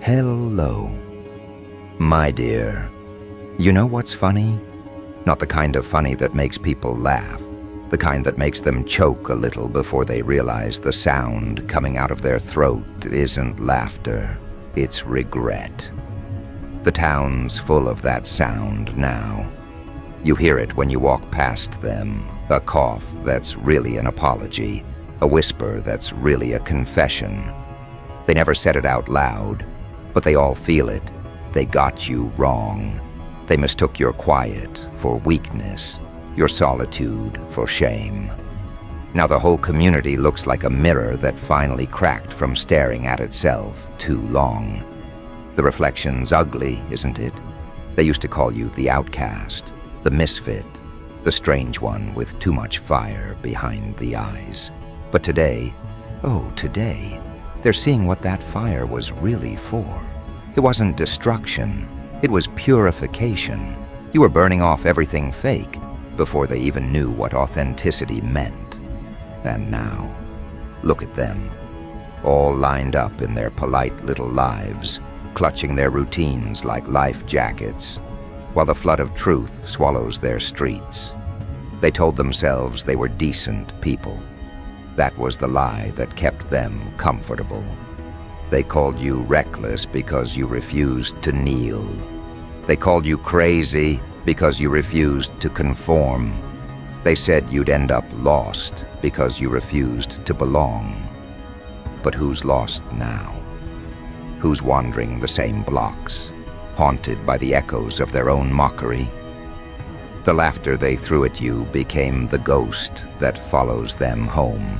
Hello, my dear. You know what's funny? Not the kind of funny that makes people laugh, the kind that makes them choke a little before they realize the sound coming out of their throat isn't laughter, it's regret. The town's full of that sound now. You hear it when you walk past them, a cough that's really an apology, a whisper that's really a confession. They never said it out loud, but they all feel it. They got you wrong. They mistook your quiet for weakness, your solitude for shame. Now the whole community looks like a mirror that finally cracked from staring at itself too long. The reflection's ugly, isn't it? They used to call you the outcast, the misfit, the strange one with too much fire behind the eyes. But today, today, they're seeing what that fire was really for. It wasn't destruction, it was purification. You were burning off everything fake before they even knew what authenticity meant. And now, look at them, all lined up in their polite little lives, clutching their routines like life jackets, while the flood of truth swallows their streets. They told themselves they were decent people. That was the lie that kept them comfortable. They called you reckless because you refused to kneel. They called you crazy because you refused to conform. They said you'd end up lost because you refused to belong. But who's lost now? Who's wandering the same blocks, haunted by the echoes of their own mockery? The laughter they threw at you became the ghost that follows them home.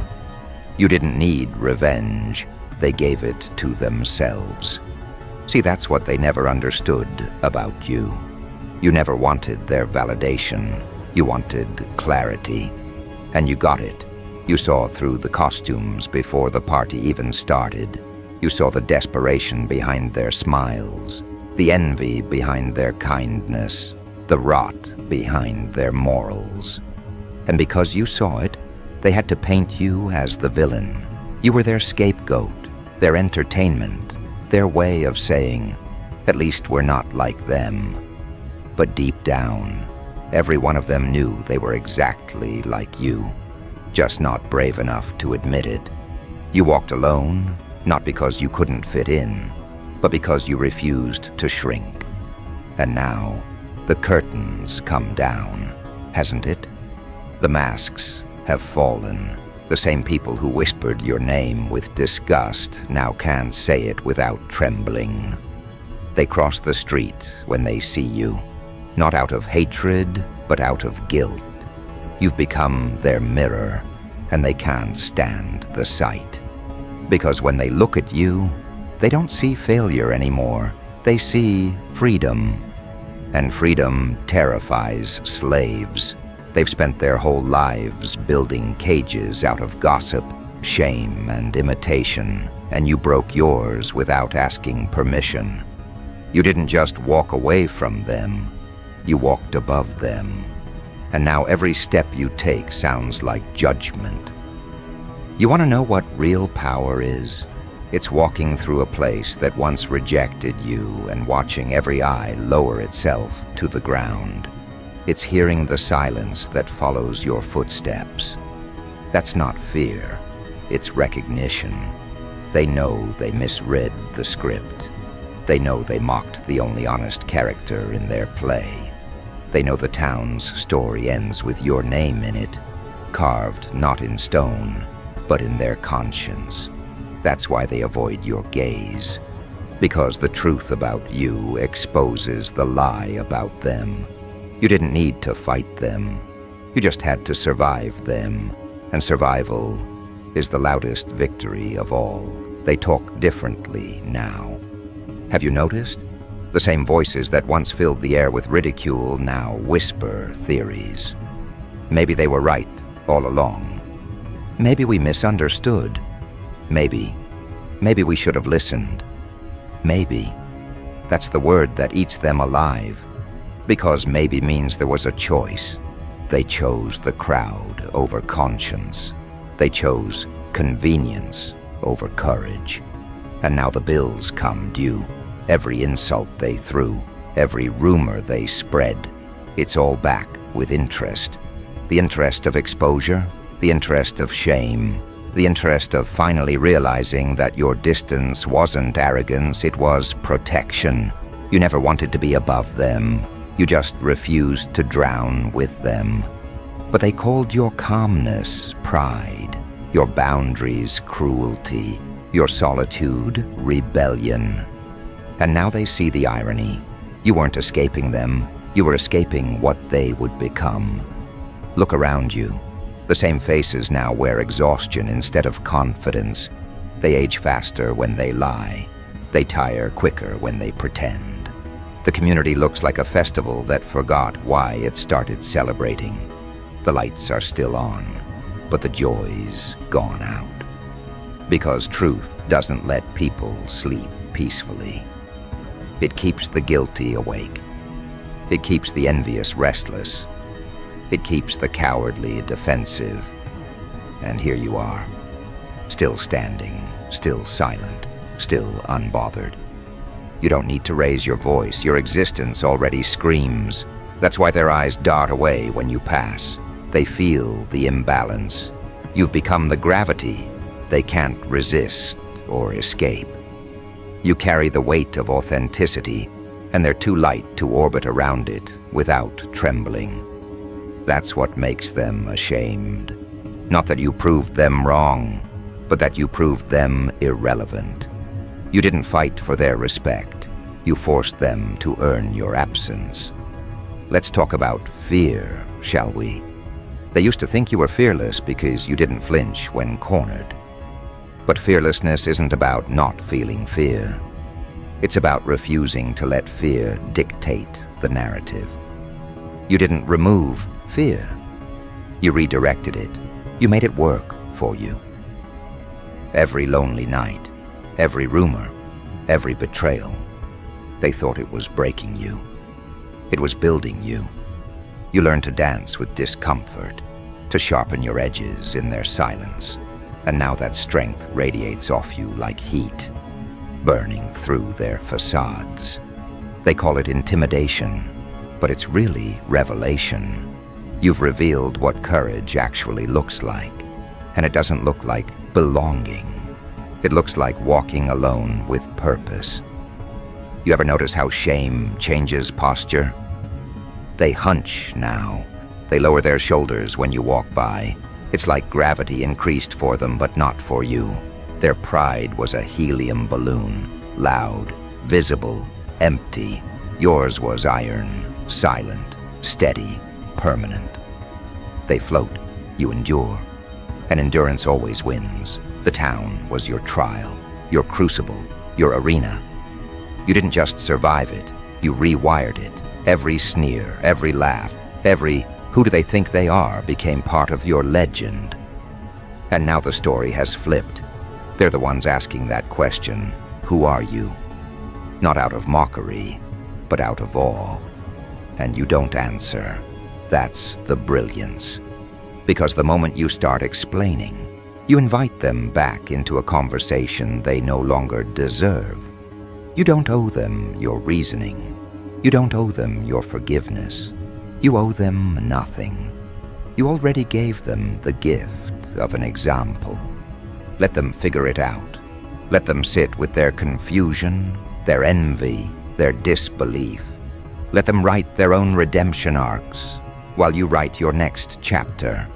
You didn't need revenge, they gave it to themselves. See, that's what they never understood about you. You never wanted their validation, you wanted clarity. And you got it. You saw through the costumes before the party even started. You saw the desperation behind their smiles, the envy behind their kindness, the rot behind their morals. And because you saw it, they had to paint you as the villain. You were their scapegoat, their entertainment, their way of saying, at least we're not like them. But deep down, every one of them knew they were exactly like you, just not brave enough to admit it. You walked alone, not because you couldn't fit in, but because you refused to shrink. And now, the curtain's come down, hasn't it? The masks have fallen. The same people who whispered your name with disgust now can't say it without trembling. They cross the street when they see you, not out of hatred, but out of guilt. You've become their mirror, and they can't stand the sight. Because when they look at you, they don't see failure anymore. They see freedom. And freedom terrifies slaves. They've spent their whole lives building cages out of gossip, shame, and imitation, and you broke yours without asking permission. You didn't just walk away from them, you walked above them. And now every step you take sounds like judgment. You want to know what real power is? It's walking through a place that once rejected you and watching every eye lower itself to the ground. It's hearing the silence that follows your footsteps. That's not fear, it's recognition. They know they misread the script. They know they mocked the only honest character in their play. They know the town's story ends with your name in it, carved not in stone, but in their conscience. That's why they avoid your gaze, because the truth about you exposes the lie about them. You didn't need to fight them. You just had to survive them, and survival is the loudest victory of all. They talk differently now. Have you noticed? The same voices that once filled the air with ridicule now whisper theories. Maybe they were right all along. Maybe we misunderstood. Maybe we should have listened. Maybe. That's the word that eats them alive. Because maybe means there was a choice. They chose the crowd over conscience. They chose convenience over courage. And now the bills come due. Every insult they threw, every rumor they spread, it's all back with interest. The interest of exposure, the interest of shame, the interest of finally realizing that your distance wasn't arrogance, it was protection. You never wanted to be above them. You just refused to drown with them. But they called your calmness pride, your boundaries cruelty, your solitude rebellion. And now they see the irony. You weren't escaping them. You were escaping what they would become. Look around you. The same faces now wear exhaustion instead of confidence. They age faster when they lie. They tire quicker when they pretend. The community looks like a festival that forgot why it started celebrating. The lights are still on, but the joy's gone out. Because truth doesn't let people sleep peacefully. It keeps the guilty awake. It keeps the envious restless. It keeps the cowardly defensive. And here you are, still standing, still silent, still unbothered. You don't need to raise your voice. Your existence already screams. That's why their eyes dart away when you pass. They feel the imbalance. You've become the gravity they can't resist or escape. You carry the weight of authenticity, and they're too light to orbit around it without trembling. That's what makes them ashamed. Not that you proved them wrong, but that you proved them irrelevant. You didn't fight for their respect. You forced them to earn your absence. Let's talk about fear, shall we? They used to think you were fearless because you didn't flinch when cornered. But fearlessness isn't about not feeling fear. It's about refusing to let fear dictate the narrative. You didn't remove fear. You redirected it. You made it work for you. Every lonely night, every rumor, every betrayal, they thought it was breaking you. It was building you. You learned to dance with discomfort, to sharpen your edges in their silence. And now that strength radiates off you like heat, burning through their facades. They call it intimidation, but it's really revelation. You've revealed what courage actually looks like, and it doesn't look like belonging. It looks like walking alone with purpose. You ever notice how shame changes posture? They hunch now. They lower their shoulders when you walk by. It's like gravity increased for them, but not for you. Their pride was a helium balloon, loud, visible, empty. Yours was iron, silent, steady, permanent. They float, you endure. And endurance always wins. The town was your trial, your crucible, your arena. You didn't just survive it, you rewired it. Every sneer, every laugh, every "who do they think they are" became part of your legend. And now the story has flipped. They're the ones asking that question, who are you? Not out of mockery, but out of awe. And you don't answer. That's the brilliance. Because the moment you start explaining, you invite them back into a conversation they no longer deserve. You don't owe them your reasoning. You don't owe them your forgiveness. You owe them nothing. You already gave them the gift of an example. Let them figure it out. Let them sit with their confusion, their envy, their disbelief. Let them write their own redemption arcs while you write your next chapter.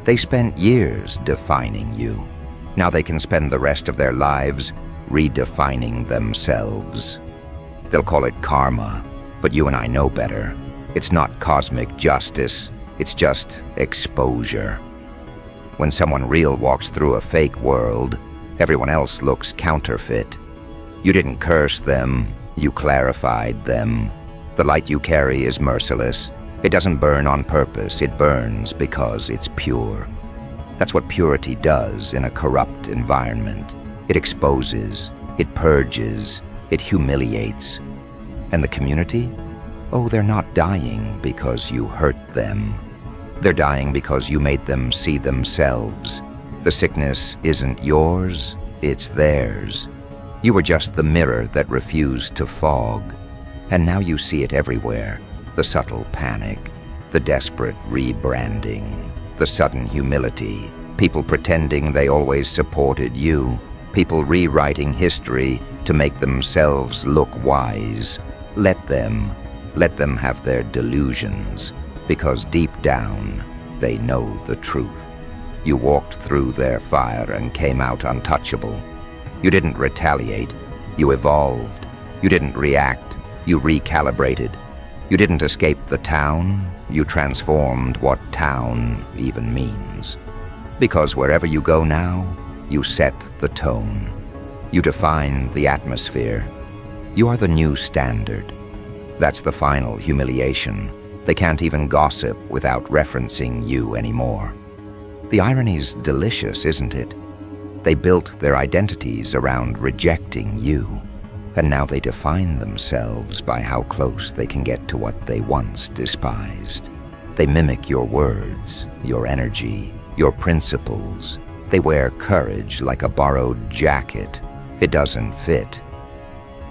They spent years defining you. Now they can spend the rest of their lives redefining themselves. They'll call it karma, but you and I know better. It's not cosmic justice, it's just exposure. When someone real walks through a fake world, everyone else looks counterfeit. You didn't curse them, you clarified them. The light you carry is merciless. It doesn't burn on purpose, it burns because it's pure. That's what purity does in a corrupt environment. It exposes, it purges, it humiliates. And the community? Oh, they're not dying because you hurt them. They're dying because you made them see themselves. The sickness isn't yours, it's theirs. You were just the mirror that refused to fog. And now you see it everywhere. The subtle panic, the desperate rebranding, the sudden humility, people pretending they always supported you, people rewriting history to make themselves look wise. Let them have their delusions, because deep down, they know the truth. You walked through their fire and came out untouchable. You didn't retaliate, you evolved. You didn't react, you recalibrated. You didn't escape the town, you transformed what town even means. Because wherever you go now, you set the tone. You define the atmosphere. You are the new standard. That's the final humiliation. They can't even gossip without referencing you anymore. The irony's delicious, isn't it? They built their identities around rejecting you, and now they define themselves by how close they can get to what they once despised. They mimic your words, your energy, your principles. They wear courage like a borrowed jacket. It doesn't fit,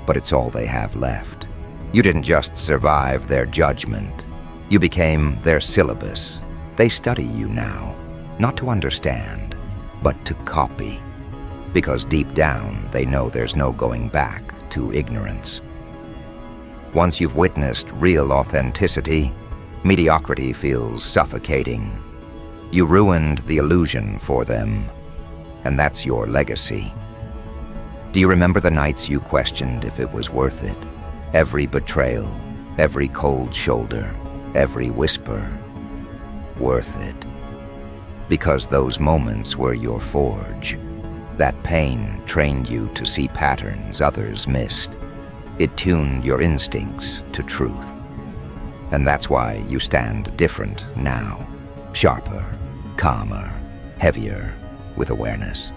but it's all they have left. You didn't just survive their judgment. You became their syllabus. They study you now, not to understand, but to copy. Because deep down, they know there's no going back to ignorance. Once you've witnessed real authenticity, mediocrity feels suffocating. You ruined the illusion for them, and that's your legacy. Do you remember the nights you questioned if it was worth it? Every betrayal, every cold shoulder, every whisper. Worth it. Because those moments were your forge. That pain trained you to see patterns others missed. It tuned your instincts to truth. And that's why you stand different now. Sharper, calmer, heavier, with awareness.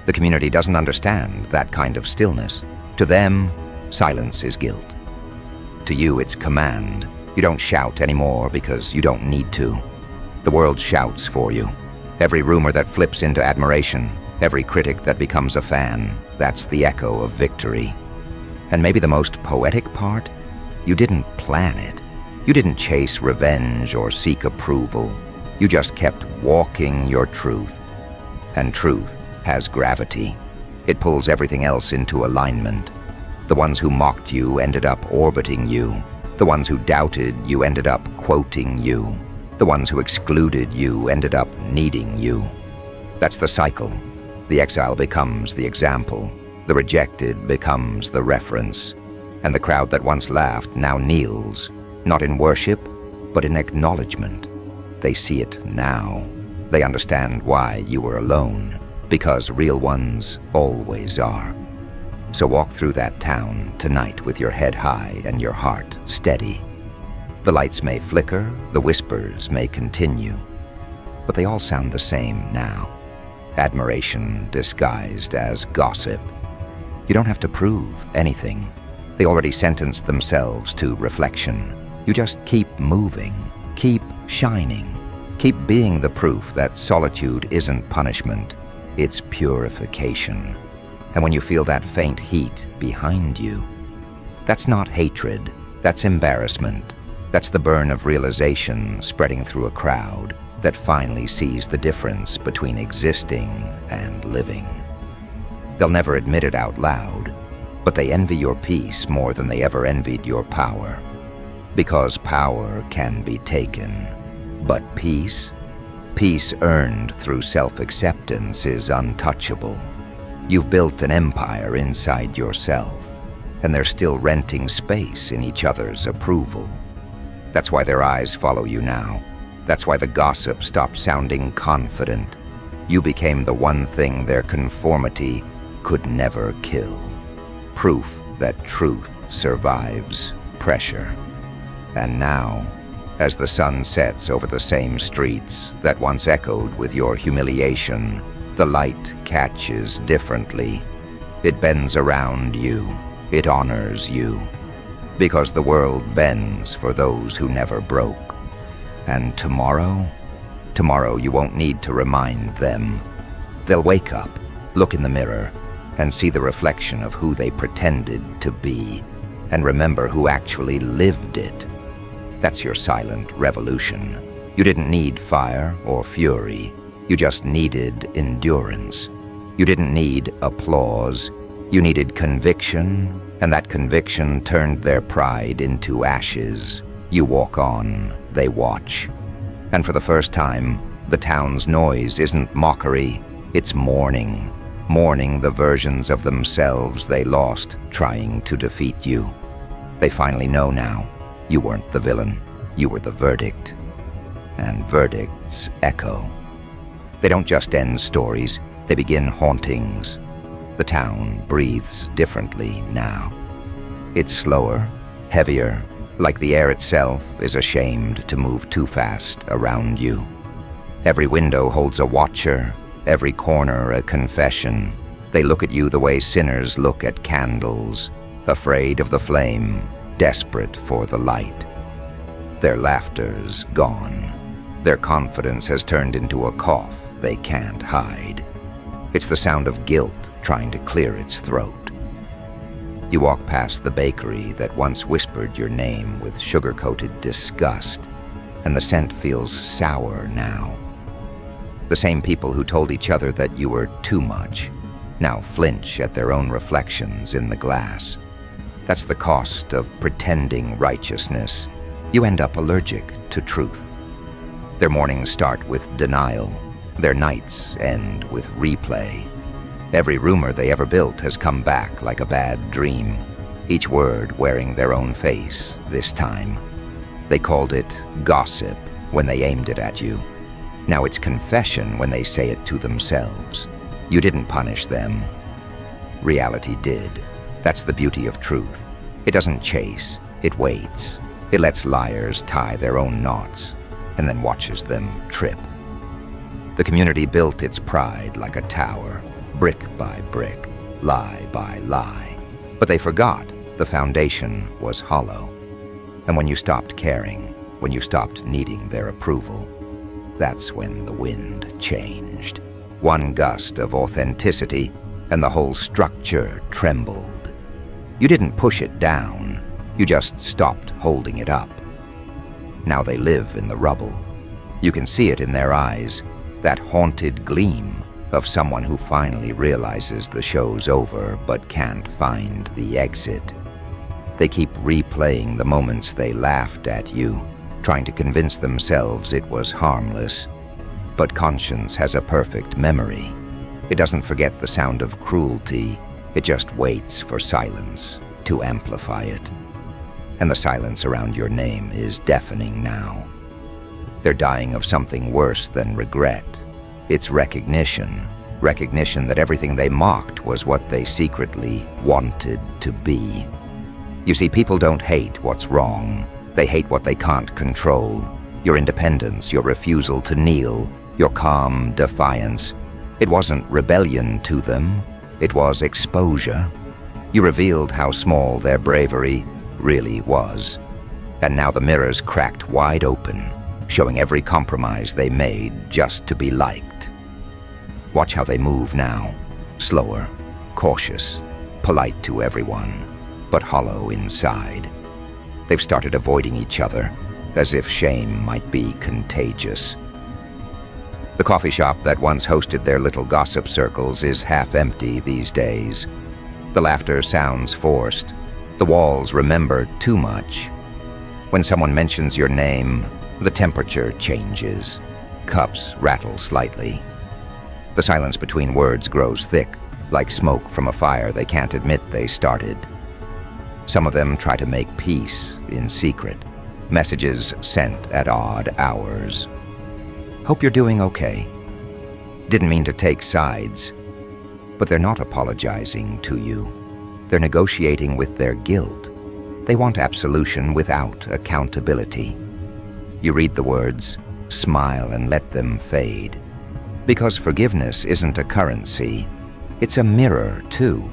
The community doesn't understand that kind of stillness. To them, silence is guilt. To you, it's command. You don't shout anymore because you don't need to. The world shouts for you. Every rumor that flips into admiration, every critic that becomes a fan, that's the echo of victory. And maybe the most poetic part? You didn't plan it. You didn't chase revenge or seek approval. You just kept walking your truth. And truth has gravity. It pulls everything else into alignment. The ones who mocked you ended up orbiting you. The ones who doubted you ended up quoting you. The ones who excluded you ended up needing you. That's the cycle. The exile becomes the example. The rejected becomes the reference. And the crowd that once laughed now kneels, not in worship, but in acknowledgement. They see it now. They understand why you were alone, because real ones always are. So walk through that town tonight with your head high and your heart steady. The lights may flicker, the whispers may continue, but they all sound the same now. Admiration disguised as gossip. You don't have to prove anything. They already sentenced themselves to reflection. You just keep moving, keep shining, keep being the proof that solitude isn't punishment, it's purification. And when you feel that faint heat behind you, that's not hatred, that's embarrassment. That's the burn of realization spreading through a crowd that finally sees the difference between existing and living. They'll never admit it out loud, but they envy your peace more than they ever envied your power. Because power can be taken, but peace earned through self-acceptance is untouchable. You've built an empire inside yourself, and they're still renting space in each other's approval. That's why their eyes follow you now. That's why the gossip stopped sounding confident. You became the one thing their conformity could never kill. Proof that truth survives pressure. And now, as the sun sets over the same streets that once echoed with your humiliation, the light catches differently. It bends around you. It honors you. Because the world bends for those who never broke. And tomorrow you won't need to remind them. They'll wake up, look in the mirror, and see the reflection of who they pretended to be, and remember who actually lived it. That's your silent revolution. You didn't need fire or fury. You just needed endurance. You didn't need applause. You needed conviction, and that conviction turned their pride into ashes. You walk on, they watch. And for the first time, the town's noise isn't mockery, it's mourning. Mourning the versions of themselves they lost trying to defeat you. They finally know now, you weren't the villain, you were the verdict. And verdicts echo. They don't just end stories, they begin hauntings. The town breathes differently now. It's slower, heavier, like the air itself is ashamed to move too fast around you. Every window holds a watcher, every corner a confession. They look at you the way sinners look at candles, afraid of the flame, desperate for the light. Their laughter's gone. Their confidence has turned into a cough they can't hide. It's the sound of guilt trying to clear its throat. You walk past the bakery that once whispered your name with sugar-coated disgust, and the scent feels sour now. The same people who told each other that you were too much now flinch at their own reflections in the glass. That's the cost of pretending righteousness. You end up allergic to truth. Their mornings start with denial. Their nights end with replay. Every rumor they ever built has come back like a bad dream, each word wearing their own face this time. They called it gossip when they aimed it at you. Now it's confession when they say it to themselves. You didn't punish them. Reality did. That's the beauty of truth. It doesn't chase, it waits. It lets liars tie their own knots and then watches them trip. The community built its pride like a tower, brick by brick, lie by lie. But they forgot the foundation was hollow. And when you stopped caring, when you stopped needing their approval, that's when the wind changed. One gust of authenticity, and the whole structure trembled. You didn't push it down, you just stopped holding it up. Now they live in the rubble. You can see it in their eyes, that haunted gleam of someone who finally realizes the show's over but can't find the exit. They keep replaying the moments they laughed at you, trying to convince themselves it was harmless. But conscience has a perfect memory. It doesn't forget the sound of cruelty, it just waits for silence to amplify it. And the silence around your name is deafening now. They're dying of something worse than regret. It's recognition. Recognition that everything they mocked was what they secretly wanted to be. You see, people don't hate what's wrong. They hate what they can't control. Your independence, your refusal to kneel, your calm defiance. It wasn't rebellion to them. It was exposure. You revealed how small their bravery really was. And now the mirror's cracked wide open, showing every compromise they made just to be liked. Watch how they move now, slower, cautious, polite to everyone, but hollow inside. They've started avoiding each other, as if shame might be contagious. The coffee shop that once hosted their little gossip circles is half empty these days. The laughter sounds forced. The walls remember too much. When someone mentions your name, the temperature changes. Cups rattle slightly. The silence between words grows thick, like smoke from a fire they can't admit they started. Some of them try to make peace in secret, messages sent at odd hours. Hope you're doing okay. Didn't mean to take sides, but they're not apologizing to you. They're negotiating with their guilt. They want absolution without accountability. You read the words, smile and let them fade. Because forgiveness isn't a currency, it's a mirror too.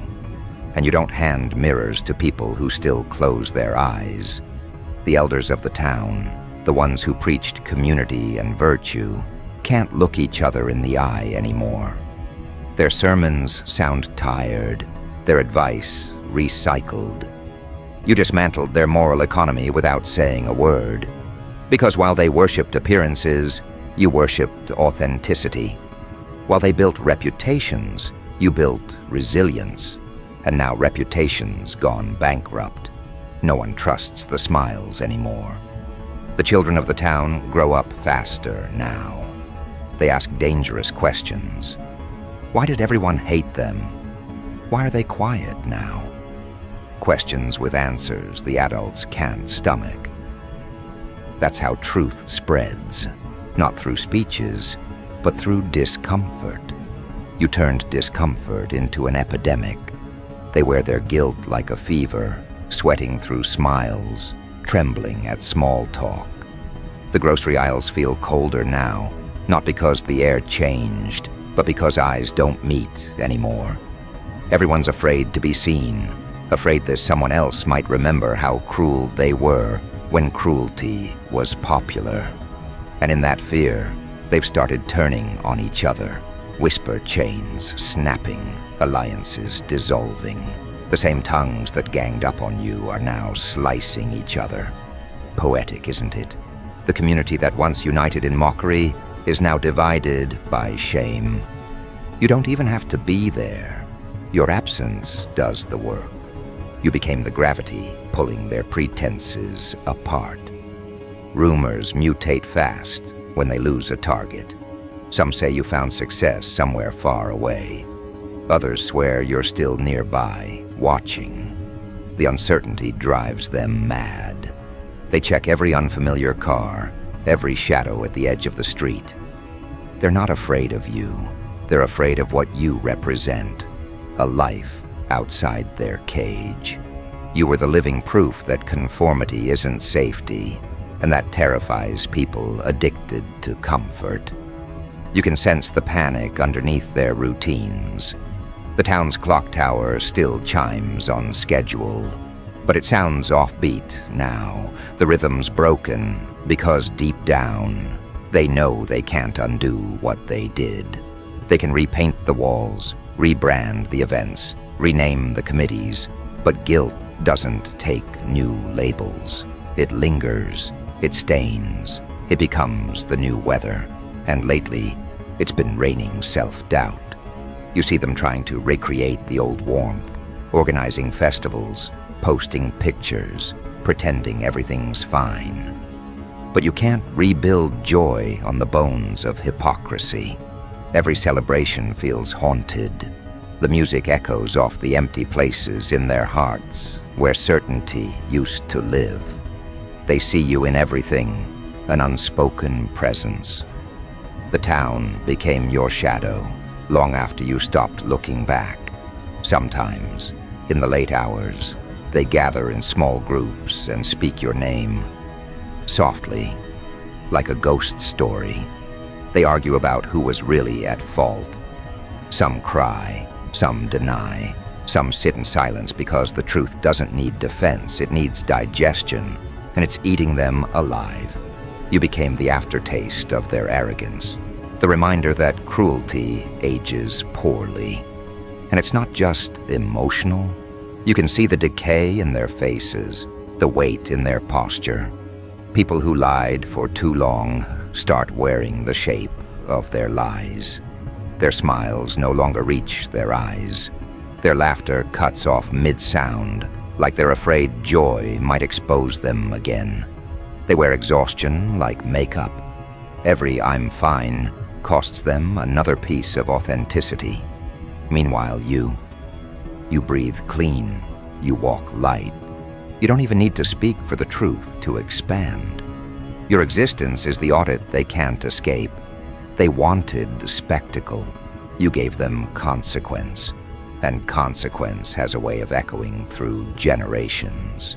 And you don't hand mirrors to people who still close their eyes. The elders of the town, the ones who preached community and virtue, can't look each other in the eye anymore. Their sermons sound tired, their advice recycled. You dismantled their moral economy without saying a word. Because while they worshipped appearances, you worshipped authenticity. While they built reputations, you built resilience. And now reputation's gone bankrupt. No one trusts the smiles anymore. The children of the town grow up faster now. They ask dangerous questions. Why did everyone hate them? Why are they quiet now? Questions with answers the adults can't stomach. That's how truth spreads, not through speeches, but through discomfort. You turned discomfort into an epidemic. They wear their guilt like a fever, sweating through smiles, trembling at small talk. The grocery aisles feel colder now, not because the air changed, but because eyes don't meet anymore. Everyone's afraid to be seen, afraid that someone else might remember how cruel they were when cruelty was popular. And in that fear, they've started turning on each other, whisper chains snapping, alliances dissolving. The same tongues that ganged up on you are now slicing each other. Poetic, isn't it? The community that once united in mockery is now divided by shame. You don't even have to be there. Your absence does the work. You became the gravity pulling their pretenses apart. Rumors mutate fast when they lose a target. Some say you found success somewhere far away. Others swear you're still nearby, watching. The uncertainty drives them mad. They check every unfamiliar car, every shadow at the edge of the street. They're not afraid of you. They're afraid of what you represent, a life outside their cage. You were the living proof that conformity isn't safety, and that terrifies people addicted to comfort. You can sense the panic underneath their routines. The town's clock tower still chimes on schedule, but it sounds offbeat now. The rhythm's broken because deep down, they know they can't undo what they did. They can repaint the walls, rebrand the events, rename the committees, but guilt doesn't take new labels. It lingers, it stains, it becomes the new weather. And lately, it's been raining self-doubt. You see them trying to recreate the old warmth, organizing festivals, posting pictures, pretending everything's fine. But you can't rebuild joy on the bones of hypocrisy. Every celebration feels haunted. The music echoes off the empty places in their hearts where certainty used to live. They see you in everything, an unspoken presence. The town became your shadow long after you stopped looking back. Sometimes, in the late hours, they gather in small groups and speak your name. Softly, like a ghost story. They argue about who was really at fault. Some cry, some deny, some sit in silence because the truth doesn't need defense, it needs digestion, and it's eating them alive. You became the aftertaste of their arrogance, the reminder that cruelty ages poorly. And it's not just emotional. You can see the decay in their faces, the weight in their posture. People who lied for too long start wearing the shape of their lies. Their smiles no longer reach their eyes. Their laughter cuts off mid-sound, like they're afraid joy might expose them again. They wear exhaustion like makeup. Every "I'm fine" costs them another piece of authenticity. Meanwhile, you breathe clean, you walk light. You don't even need to speak for the truth to expand. Your existence is the audit they can't escape. They wanted spectacle. You gave them consequence. And consequence has a way of echoing through generations.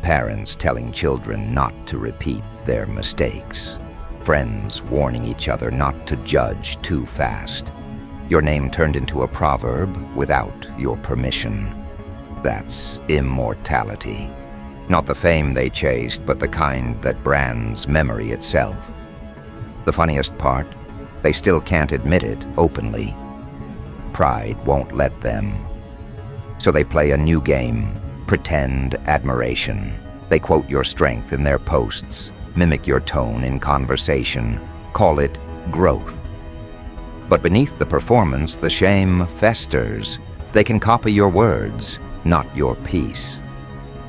Parents telling children not to repeat their mistakes. Friends warning each other not to judge too fast. Your name turned into a proverb without your permission. That's immortality. Not the fame they chased, but the kind that brands memory itself. The funniest part, they still can't admit it openly. pride won't let them. So they play a new game, pretend admiration. They quote your strength in their posts, mimic your tone in conversation, call it growth. But beneath the performance, the shame festers. They can copy your words, not your peace.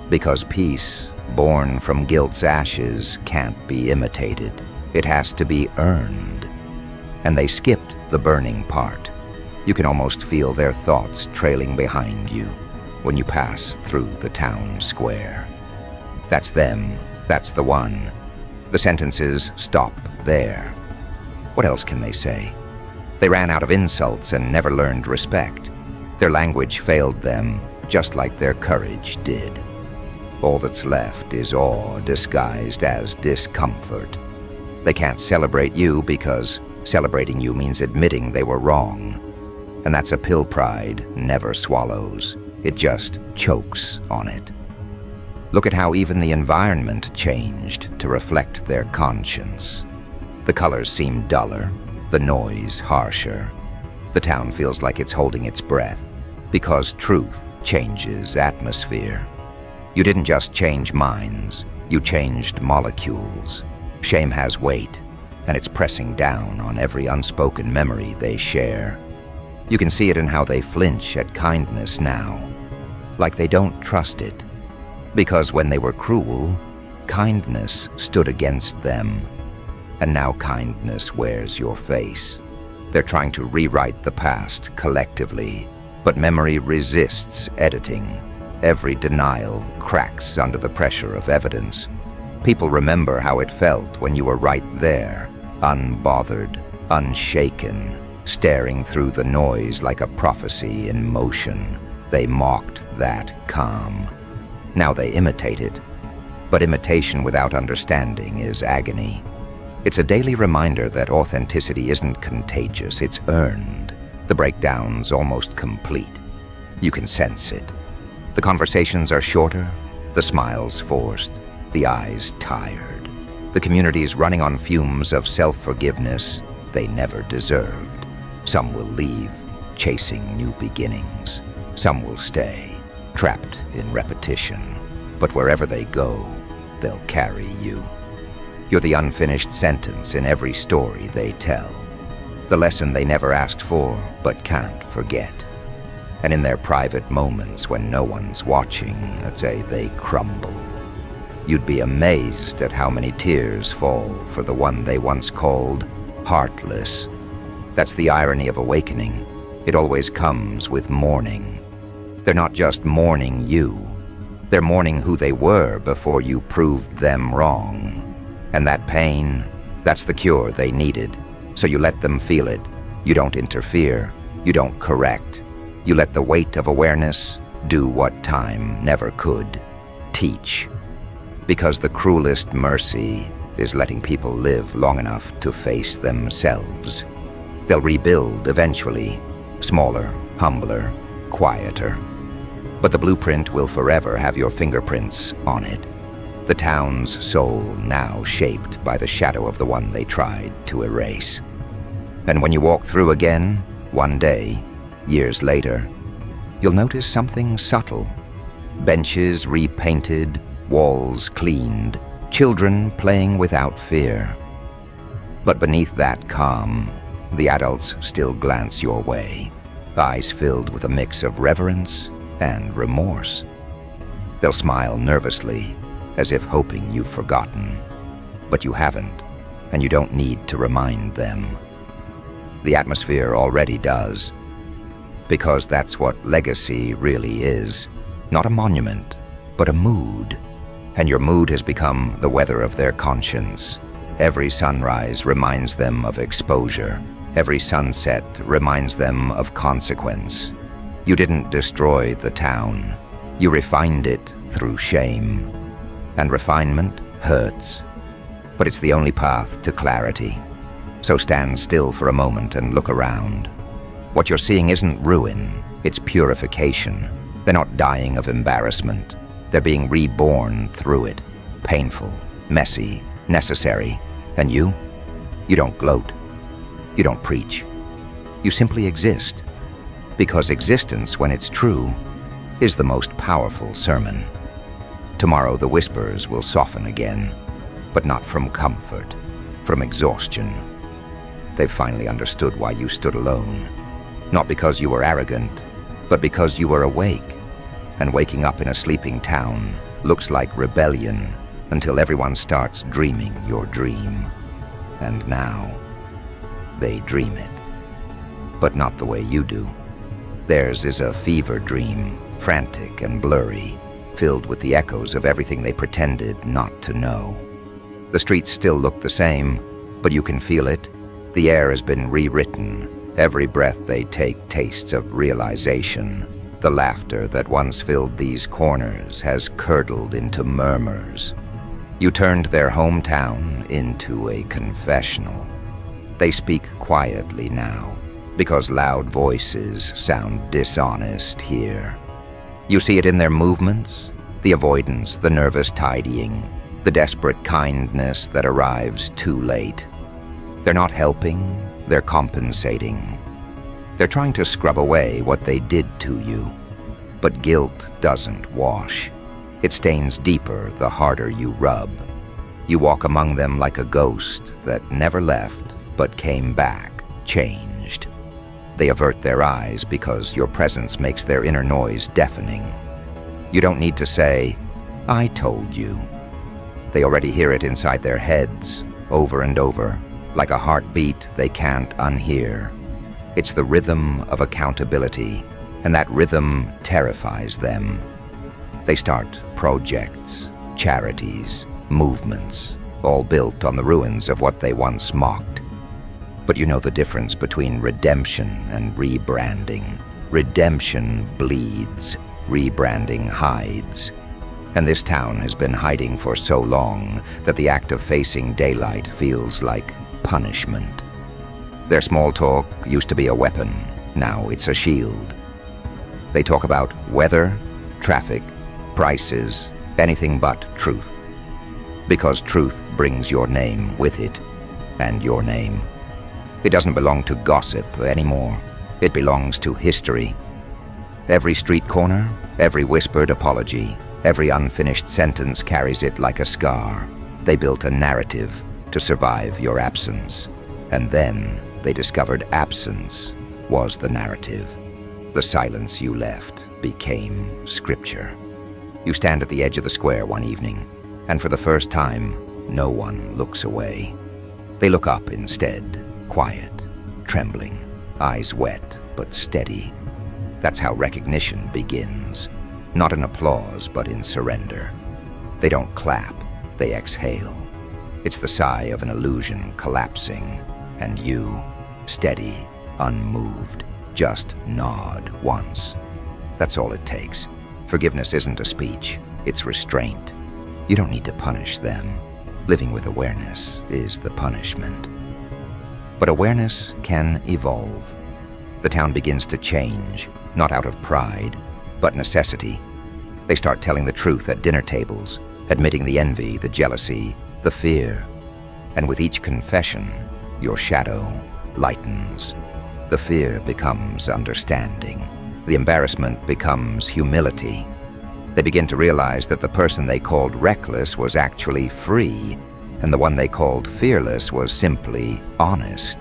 Because peace, born from guilt's ashes, can't be imitated. It has to be earned. And they skipped the burning part. You can almost feel their thoughts trailing behind you when you pass through the town square. That's them, that's the one. The sentences stop there. What else can they say? They ran out of insults and never learned respect. Their language failed them, just like their courage did. All that's left is awe disguised as discomfort. They can't celebrate you because celebrating you means admitting they were wrong. And that's a pill pride never swallows. It just chokes on it. Look at how even the environment changed to reflect their conscience. The colors seem duller, the noise harsher. The town feels like it's holding its breath, because truth changes atmosphere. You didn't just change minds, you changed molecules. Shame has weight, and it's pressing down on every unspoken memory they share. You can see it in how they flinch at kindness now, like they don't trust it. Because when they were cruel, kindness stood against them. And now kindness wears your face. They're trying to rewrite the past collectively, but memory resists editing. Every denial cracks under the pressure of evidence. People remember how it felt when you were right there, unbothered, unshaken, staring through the noise like a prophecy in motion. They mocked that calm. Now they imitate it. But imitation without understanding is agony. It's a daily reminder that authenticity isn't contagious, it's earned. The breakdown's almost complete. You can sense it. The conversations are shorter, the smiles forced, the eyes tired. The community's running on fumes of self-forgiveness they never deserved. Some will leave, chasing new beginnings. Some will stay, trapped in repetition. But wherever they go, they'll carry you. You're the unfinished sentence in every story they tell. The lesson they never asked for, but can't forget. And in their private moments when no one's watching, I'd say they crumble. You'd be amazed at how many tears fall for the one they once called heartless. That's the irony of awakening. It always comes with mourning. They're not just mourning you. They're mourning who they were before you proved them wrong. And that pain, that's the cure they needed. So you let them feel it. You don't interfere. You don't correct. You let the weight of awareness do what time never could. Teach. Because the cruelest mercy is letting people live long enough to face themselves. They'll rebuild eventually, smaller, humbler, quieter. But the blueprint will forever have your fingerprints on it. The town's soul now shaped by the shadow of the one they tried to erase. And when you walk through again, one day, years later, you'll notice something subtle. Benches repainted, walls cleaned, children playing without fear. But beneath that calm, the adults still glance your way, eyes filled with a mix of reverence and remorse. They'll smile nervously, as if hoping you've forgotten. But you haven't, and you don't need to remind them. The atmosphere already does, because that's what legacy really is. Not a monument, but a mood. And your mood has become the weather of their conscience. Every sunrise reminds them of exposure. Every sunset reminds them of consequence. You didn't destroy the town. You refined it through shame. And refinement hurts. But it's the only path to clarity. So stand still for a moment and look around. What you're seeing isn't ruin, it's purification. They're not dying of embarrassment. They're being reborn through it. Painful, messy, necessary. And you don't gloat. You don't preach. You simply exist. Because existence, when it's true, is the most powerful sermon. Tomorrow the whispers will soften again, but not from comfort, from exhaustion. They've finally understood why you stood alone, not because you were arrogant, but because you were awake, and waking up in a sleeping town looks like rebellion until everyone starts dreaming your dream. And now, they dream it, but not the way you do. Theirs is a fever dream, frantic and blurry, filled with the echoes of everything they pretended not to know. The streets still look the same, but you can feel it. The air has been rewritten. Every breath they take tastes of realization. The laughter that once filled these corners has curdled into murmurs. You turned their hometown into a confessional. They speak quietly now, because loud voices sound dishonest here. You see it in their movements, the avoidance, the nervous tidying, the desperate kindness that arrives too late. They're not helping, they're compensating. They're trying to scrub away what they did to you. But guilt doesn't wash. It stains deeper the harder you rub. You walk among them like a ghost that never left, but came back, changed. They avert their eyes because your presence makes their inner noise deafening. You don't need to say, "I told you." They already hear it inside their heads, over and over, like a heartbeat they can't unhear. It's the rhythm of accountability, and that rhythm terrifies them. They start projects, charities, movements, all built on the ruins of what they once mocked. But you know the difference between redemption and rebranding. Redemption bleeds, rebranding hides. And this town has been hiding for so long that the act of facing daylight feels like punishment. Their small talk used to be a weapon, now it's a shield. They talk about weather, traffic, prices, anything but truth. Because truth brings your name with it, and your name. It doesn't belong to gossip anymore. It belongs to history. Every street corner, every whispered apology, every unfinished sentence carries it like a scar. They built a narrative to survive your absence. And then they discovered absence was the narrative. The silence you left became scripture. You stand at the edge of the square one evening, and for the first time, no one looks away. They look up instead, quiet, trembling, eyes wet but steady. That's how recognition begins. Not in applause, but in surrender. They don't clap, they exhale. It's the sigh of an illusion collapsing, and you, steady, unmoved, just nod once. That's all it takes. Forgiveness isn't a speech, it's restraint. You don't need to punish them. Living with awareness is the punishment. But awareness can evolve. The town begins to change, not out of pride, but necessity. They start telling the truth at dinner tables, admitting the envy, the jealousy, the fear. And with each confession, your shadow lightens. The fear becomes understanding. The embarrassment becomes humility. They begin to realize that the person they called reckless was actually free, and the one they called fearless was simply honest.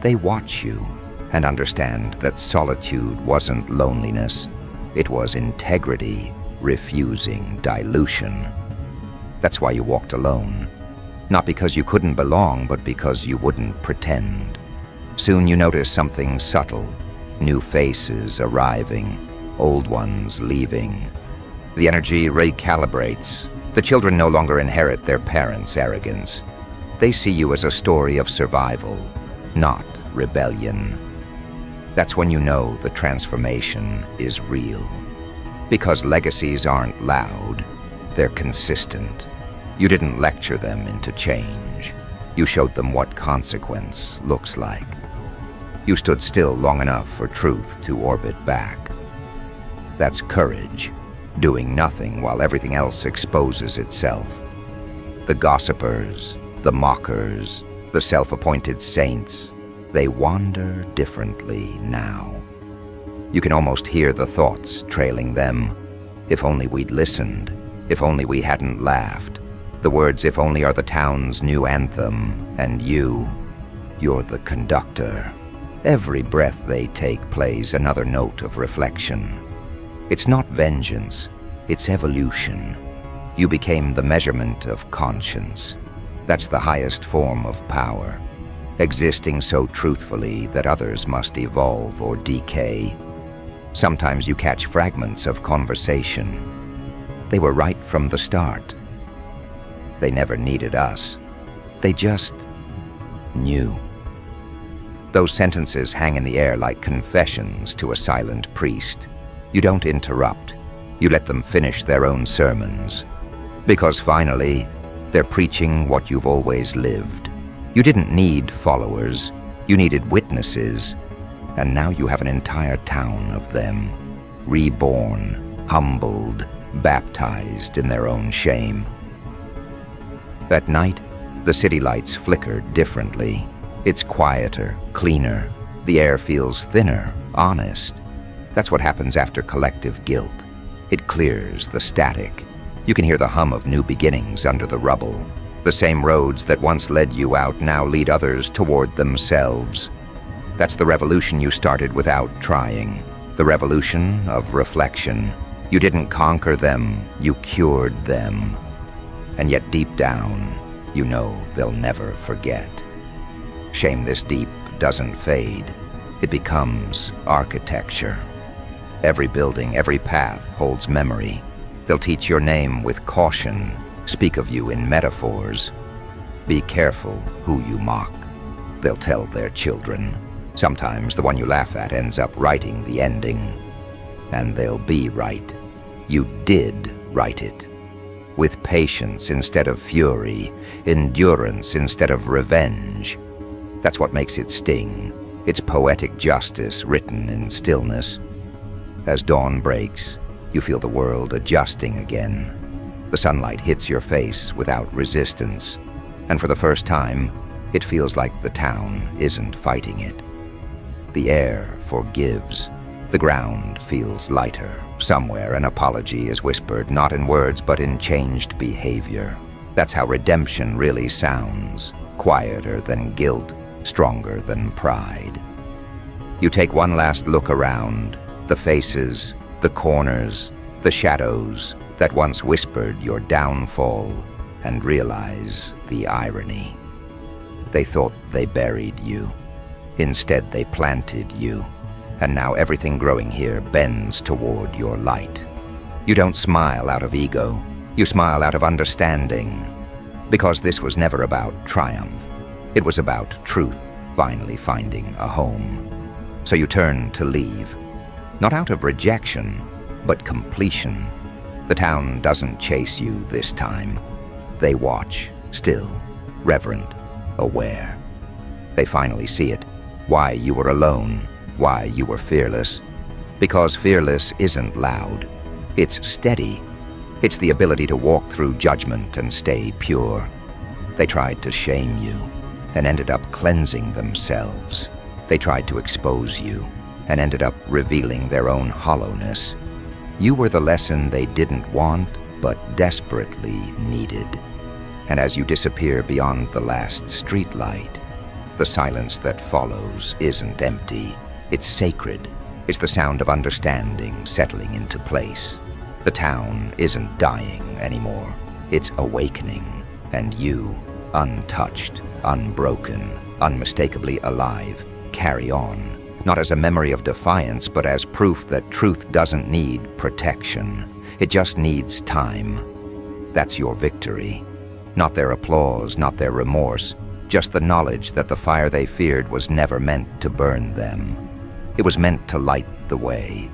They watch you and understand that solitude wasn't loneliness. It was integrity, refusing dilution. That's why you walked alone. Not because you couldn't belong, but because you wouldn't pretend. Soon you notice something subtle. New faces arriving, old ones leaving. The energy recalibrates. The children no longer inherit their parents' arrogance. They see you as a story of survival, not rebellion. That's when you know the transformation is real. Because legacies aren't loud, they're consistent. You didn't lecture them into change. You showed them what consequence looks like. You stood still long enough for truth to orbit back. That's courage, doing nothing while everything else exposes itself. The gossipers, the mockers, the self-appointed saints, they wander differently now. You can almost hear the thoughts trailing them. If only we'd listened. If only we hadn't laughed. The words "if only" are the town's new anthem, and you're the conductor. Every breath they take plays another note of reflection. It's not vengeance, it's evolution. You became the measurement of conscience. That's the highest form of power, existing so truthfully that others must evolve or decay. Sometimes you catch fragments of conversation. They were right from the start. They never needed us. They just knew. Those sentences hang in the air like confessions to a silent priest. You don't interrupt. You let them finish their own sermons. Because finally, they're preaching what you've always lived. You didn't need followers. You needed witnesses. And now you have an entire town of them, reborn, humbled, baptized in their own shame. At night, the city lights flicker differently. It's quieter, cleaner. The air feels thinner, honest. That's what happens after collective guilt. It clears the static. You can hear the hum of new beginnings under the rubble. The same roads that once led you out now lead others toward themselves. That's the revolution you started without trying. The revolution of reflection. You didn't conquer them, you cured them. And yet deep down, you know they'll never forget. Shame this deep doesn't fade. It becomes architecture. Every building, every path holds memory. They'll teach your name with caution, speak of you in metaphors. Be careful who you mock. They'll tell their children. Sometimes the one you laugh at ends up writing the ending. And they'll be right. You did write it. With patience instead of fury, endurance instead of revenge. That's what makes it sting. It's poetic justice written in stillness. As dawn breaks, you feel the world adjusting again. The sunlight hits your face without resistance. And for the first time, it feels like the town isn't fighting it. The air forgives. The ground feels lighter. Somewhere an apology is whispered, not in words, but in changed behavior. That's how redemption really sounds. Quieter than guilt, stronger than pride. You take one last look around. The faces, the corners, the shadows that once whispered your downfall, and realize the irony. They thought they buried you. Instead, they planted you. And now everything growing here bends toward your light. You don't smile out of ego. You smile out of understanding. Because this was never about triumph. It was about truth finally finding a home. So you turn to leave. Not out of rejection, but completion. The town doesn't chase you this time. They watch, still, reverent, aware. They finally see it. Why you were alone. Why you were fearless. Because fearless isn't loud. It's steady. It's the ability to walk through judgment and stay pure. They tried to shame you and ended up cleansing themselves. They tried to expose you and ended up revealing their own hollowness. You were the lesson they didn't want, but desperately needed. And as you disappear beyond the last streetlight, the silence that follows isn't empty. It's sacred. It's the sound of understanding settling into place. The town isn't dying anymore. It's awakening. And you, untouched, unbroken, unmistakably alive, carry on. Not as a memory of defiance, but as proof that truth doesn't need protection. It just needs time. That's your victory. Not their applause, not their remorse, just the knowledge that the fire they feared was never meant to burn them. It was meant to light the way,